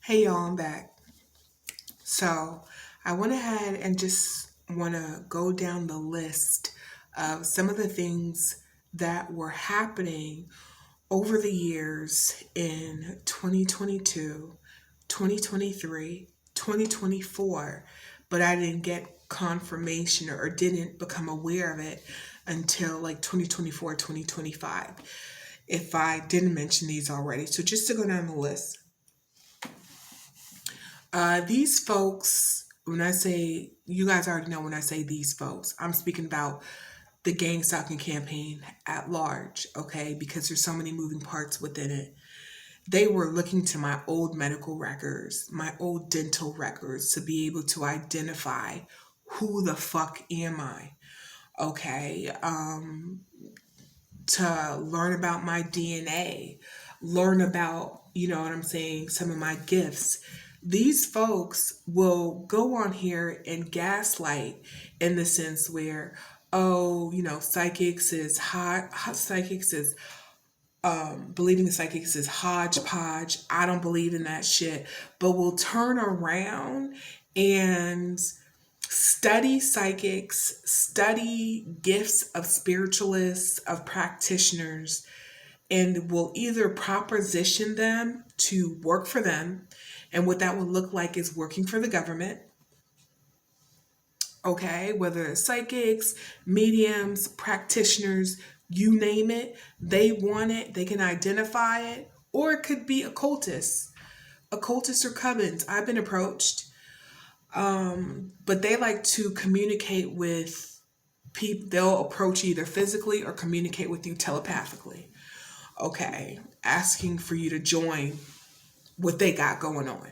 Hey y'all, I'm back. So I went ahead and just want to go down the list of some of the things that were happening over the years in 2022, 2023, 2024, but I didn't get confirmation or didn't become aware of it until like 2024, 2025, if I didn't mention these already. So just to go down the list. These folks, when I say, you guys already know when I say these folks, I'm speaking about the Gangstalking campaign at large, okay? Because there's so many moving parts within it. They were looking to my old medical records, my old dental records to be able to identify who the fuck am I, okay? To learn about my DNA, learn about, you know what I'm saying, some of my gifts. These folks will go on here and gaslight in the sense where, oh, psychics is psychics is believing in psychics is hodgepodge. I don't believe in that shit. But we'll turn around and study psychics, study gifts of spiritualists, of practitioners, and will either proposition them to work for them. And what that would look like is working for the government, okay? Whether it's psychics, mediums, practitioners, you name it, they want it, they can identify it, or it could be occultists or covens. I've been approached, but they like to communicate with people. They'll approach you either physically or communicate with you telepathically, okay? Asking for you to join what they got going on.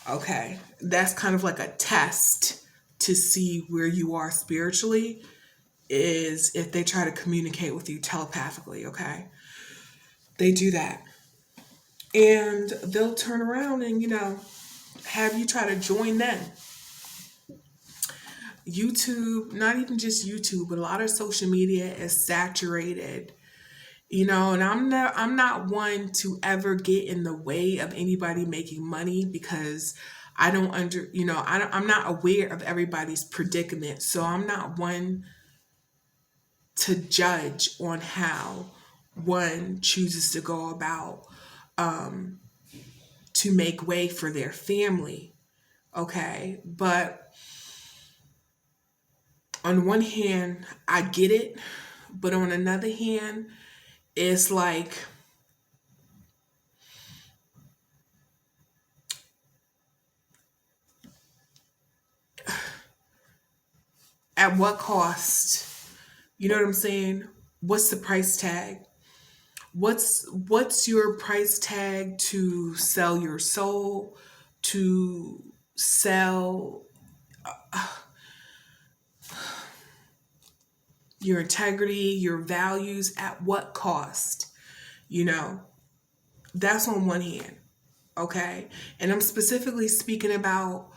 Okay. That's kind of like a test to see where you are spiritually, is if they try to communicate with you telepathically, okay? They do that. And they'll turn around and, have you try to join them. YouTube, not even just YouTube, but a lot of social media is saturated. And I'm not one to ever get in the way of anybody making money, because I don't under, I'm not aware of everybody's predicament. So I'm not one to judge on how one chooses to go about to make way for their family. Okay. But on one hand, I get it. But on another hand, it's like, at what cost? You know what I'm saying? What's the price tag? What's your price tag to sell your soul, to sell your integrity, your values, at what cost? You know, that's on one hand, okay? And I'm specifically speaking about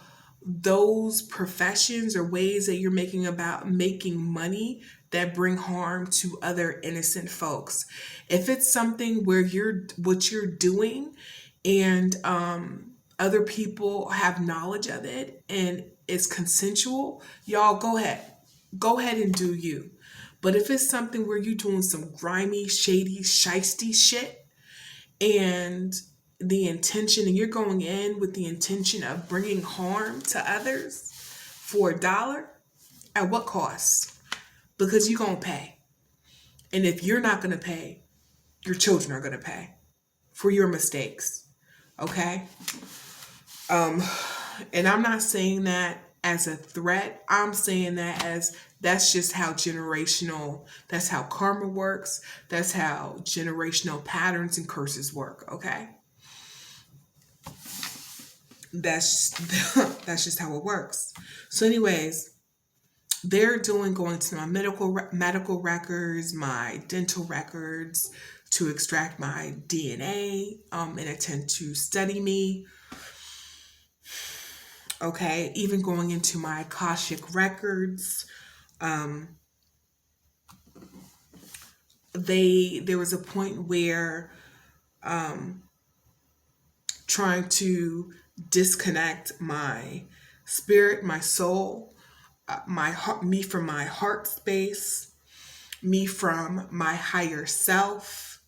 those professions or ways that you're making money that bring harm to other innocent folks. If it's something where what you're doing, and other people have knowledge of it and it's consensual, y'all go ahead and do you. But if it's something where you're doing some grimy, shady, shisty shit, and and you're going in with the intention of bringing harm to others for $1, at what cost? Because you're going to pay. And if you're not going to pay, your children are going to pay for your mistakes. Okay? Um, and I'm not saying that as a threat. I'm saying that as that's just how that's how karma works. That's how generational patterns and curses work. Okay? That's that's just how it works. So, anyways, they're doing going to my medical records, my dental records, to extract my DNA, and attempt to study me. Okay, even going into my Akashic records. Um, there was a point where trying to disconnect my spirit, my soul, my heart, me from my heart space, me from my higher self.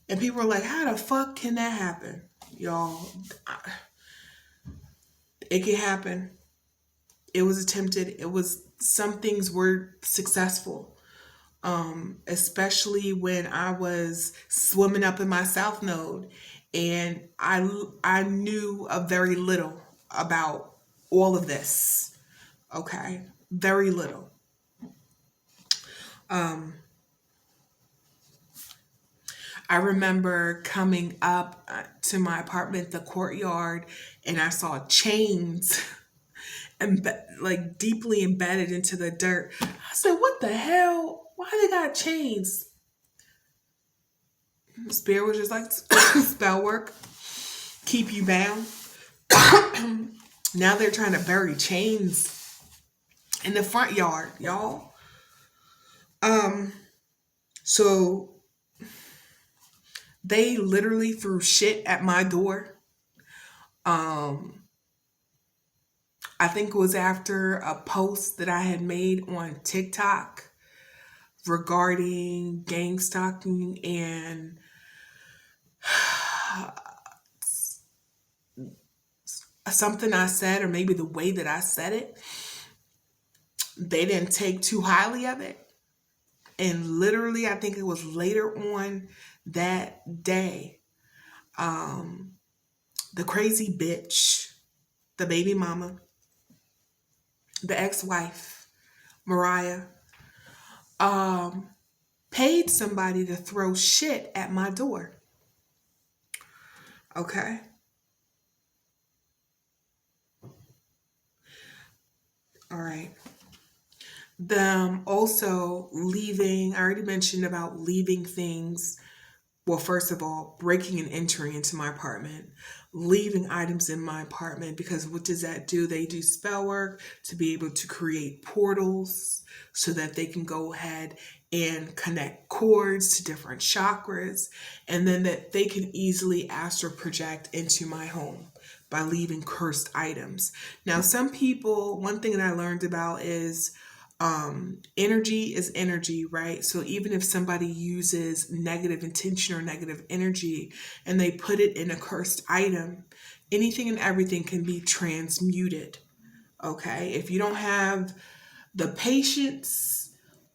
And people are like, how the fuck can that happen? Y'all, it can happen. It was attempted. It was, some things were successful. Especially when I was swimming up in my South Node, and I knew a very little about all of this. Okay, very little. Um, I remember coming up to my apartment, the courtyard, and I saw chains like deeply embedded into the dirt. I said, "What the hell? Why they got chains?" Spirit was just like, spell work, keep you bound. Now they're trying to bury chains in the front yard, y'all. Um, so they literally threw shit at my door. Um, I think it was after a post that I had made on TikTok regarding gang stalking and something I said, or maybe the way that I said it, they didn't take too highly of it. And literally, I think it was later on that day, um, the crazy bitch, the baby mama, the ex-wife, Mariah, um, paid somebody to throw shit at my door. Okay. All right. Them also leaving, I already mentioned about leaving things. Well, first of all, breaking and entering into my apartment, leaving items in my apartment, because what does that do? They do spell work to be able to create portals so that they can go ahead and connect cords to different chakras, and then that they can easily astral project into my home by leaving cursed items. Now, some people, one thing that I learned about is energy is energy, right? So even if somebody uses negative intention or negative energy and they put it in a cursed item, anything and everything can be transmuted. Okay, if you don't have the patience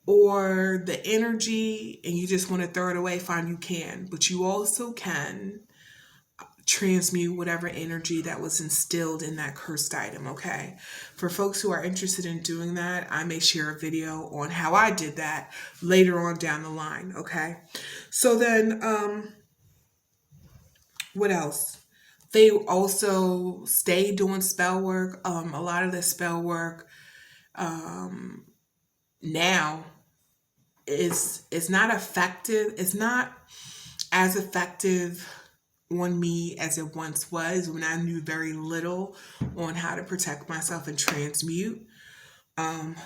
or the energy and you just want to throw it away, fine, you can, but you also can transmute whatever energy that was instilled in that cursed item. Okay, for folks who are interested in doing that, I may share a video on how I did that later on down the line. Okay, so then what else? They also stay doing spell work. A lot of the spell work um now is not effective. It's not as effective on me as it once was, when I knew very little on how to protect myself and transmute. Um,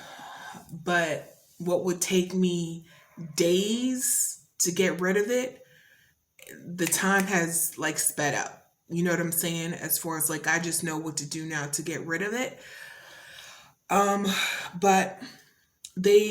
but what would take me days to get rid of it, the time has like sped up. You know what I'm saying? As far as like, I just know what to do now to get rid of it. Um, but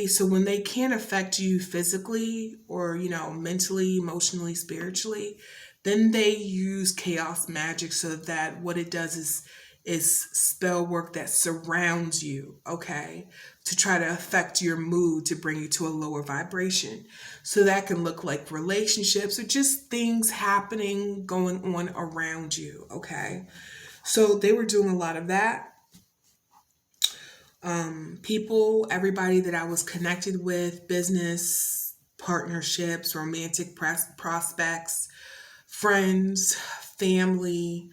so when they can't affect you physically or, mentally, emotionally, spiritually, then they use chaos magic, so that what it does is spell work that surrounds you, okay, to try to affect your mood, to bring you to a lower vibration. So that can look like relationships or just things happening, going on around you, okay? So they were doing a lot of that. People, everybody that I was connected with, business, partnerships, romantic prospects, friends, family,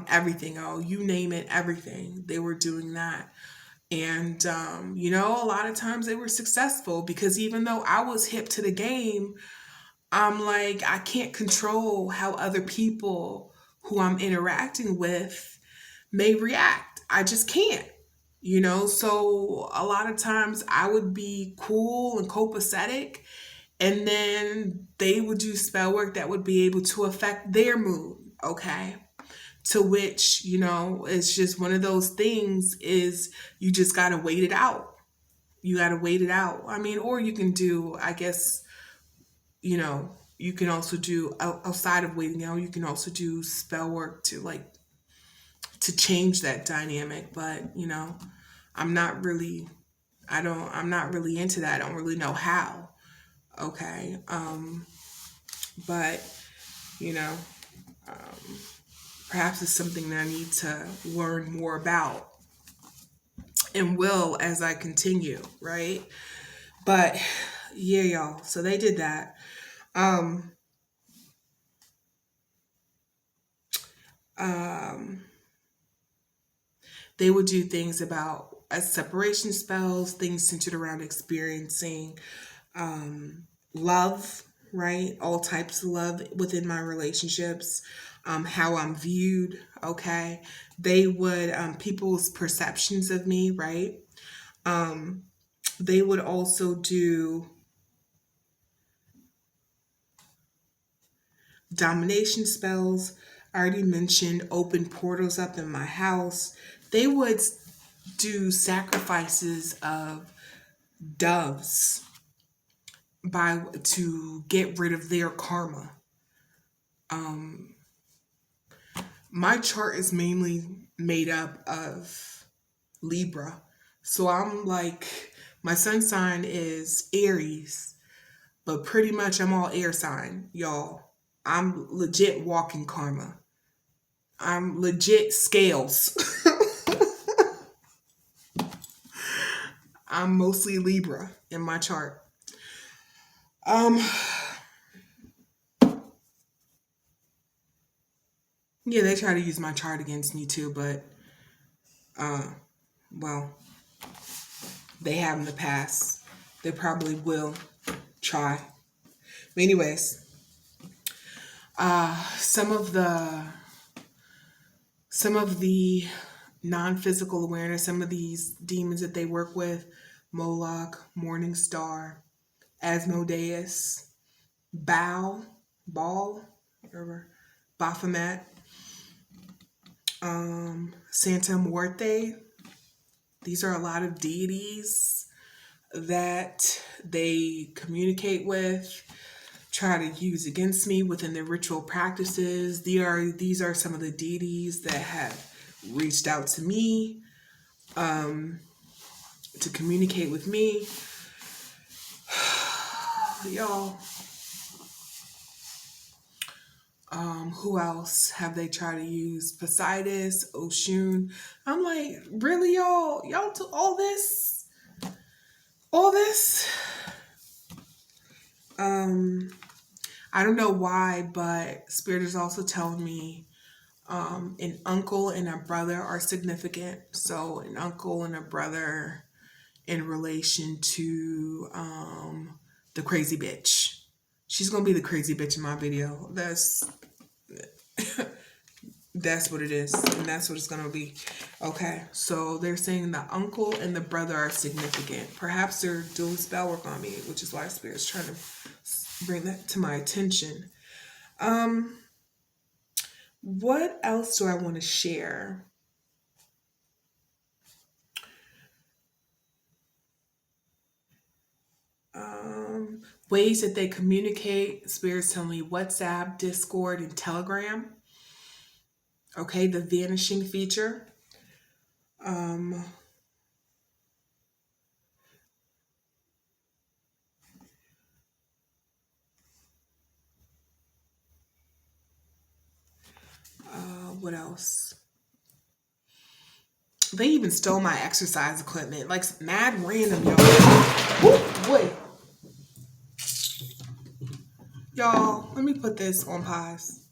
everything, oh, you name it, everything. They were doing that. And, a lot of times they were successful, because even though I was hip to the game, I'm like, I can't control how other people who I'm interacting with may react. I just can't. So a lot of times I would be cool and copacetic, and then they would do spell work that would be able to affect their mood. Okay. to which, it's just one of those things is you just got to wait it out. You got to wait it out. I mean, or you can do, I guess, you can also do outside of waiting out, you can also do spell work to to change that dynamic. But, I'm not really, I'm not really into that. I don't really know how. Okay. But, you know, um, perhaps it's something that I need to learn more about and will as I continue, right? But yeah, y'all. So they did that. Um, um, they would do things about separation spells, things centered around experiencing love, right? All types of love within my relationships, how I'm viewed, okay? They would, people's perceptions of me, right? Um, they would also do domination spells. I already mentioned open portals up in my house. They would do sacrifices of doves by to get rid of their karma. Um, my chart is mainly made up of Libra. So I'm like, my sun sign is Aries, but pretty much I'm all air sign, y'all. I'm legit walking karma. I'm legit scales. I'm mostly Libra in my chart. Um, yeah, they try to use my chart against me too, but uh, well, they have in the past. They probably will try. But anyways, some of the non-physical awareness, some of these demons that they work with, Moloch, Morning Star, Asmodeus, Baal, whatever, Baphomet, Santa Muerte. These are a lot of deities that they communicate with, try to use against me within their ritual practices. These are some of the deities that have reached out to me to communicate with me. Y'all, who else have they tried to use? Poseidon, Oshun. I'm like, really, y'all? Y'all do all this? All this? I don't know why, but Spirit is also telling me an uncle and a brother are significant. So an uncle and a brother in relation to the crazy bitch. She's gonna be the crazy bitch in my video. That's what it is, and that's what it's gonna be. Okay, so they're saying the uncle and the brother are significant. Perhaps they're doing spell work on me, which is why Spirit's trying to bring that to my attention. What else do I want to share? Ways that they communicate. Spirit's telling me WhatsApp, Discord, and Telegram. Okay, the vanishing feature. Um, what else? They even stole my exercise equipment, like mad random, y'all. Woo, boy, y'all. Let me put this on pause.